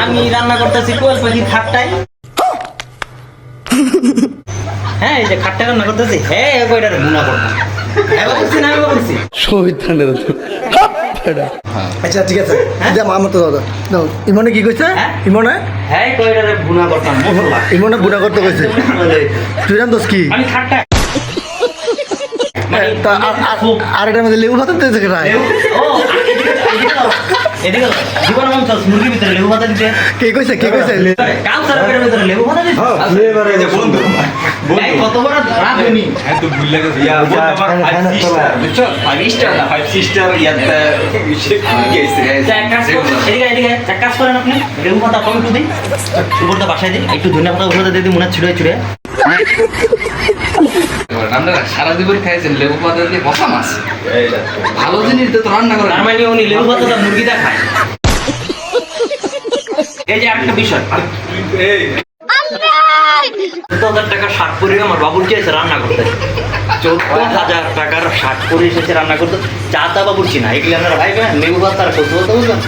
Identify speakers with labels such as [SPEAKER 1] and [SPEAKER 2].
[SPEAKER 1] আমি রান্না করতেছি কোয়েল পাখির খাটটাই। হ্যাঁ এই যে খাটটা রান্না করতেছি, হ্যাঁ কয়টার গুণা করতাম। এবার বলছি না, আমি বলছি
[SPEAKER 2] আচ্ছা ঠিক আছে দে আমার তো দাদা দাও ইমনে কি কইছে
[SPEAKER 1] হ্যাঁ?
[SPEAKER 2] ইমনে
[SPEAKER 1] হ্যাঁ কয়টারে গুণা করতাম মশলা।
[SPEAKER 2] ইমনে বুড়া করতে কইছে তুই জান দোস কি
[SPEAKER 1] আমি খাটটা
[SPEAKER 2] তা আর এটা মধ্যে লেবু ভাত দিতে কেন
[SPEAKER 1] ও এদিকে জীবন মাংস মুরগির ভিতরে লেবু পাতা দিতে,
[SPEAKER 2] কে কইছে
[SPEAKER 1] কাউসার পেটের ভিতরে লেবু পাতা দিতে।
[SPEAKER 3] বন্ধু
[SPEAKER 1] এই কত বড় রাঁধুনি।
[SPEAKER 3] হ্যাঁ তো ভুলে গেছি ইয়া বন্ধু আমার বুঝছো 5 স্টার না 5 স্টার ইয়াতে গেছে
[SPEAKER 1] এক কাজ করুন, এদিকে এক কাজ করেন আপনি, লেবু পাতা টমেটো দিন, উপরটা বাসায় দিন, একটু ধনিয়া পাতা উপরে দিয়ে দিন, মনে ছুড়ে
[SPEAKER 4] আমরা সারা জীবন খাইছেন লেবু পাতা দিয়ে বসা মাছ ভালো জিনিস তো রান্না করে
[SPEAKER 1] তার মানে উনি লেবু পাতাটা মুরগিটা খায়। এই যে একটা বিষয়,
[SPEAKER 3] এই
[SPEAKER 1] 14,000 টাকার শার্ট পরে আমার বাবুর চেয়েছে রান্না করতে, 14,000 টাকার শার্ট পরে এসেছে রান্না করতে, চাতা বাবুর চিনা এগুলি আপনারা ভাই লেবু পাতা আর সত্যি কথা বুঝলেন।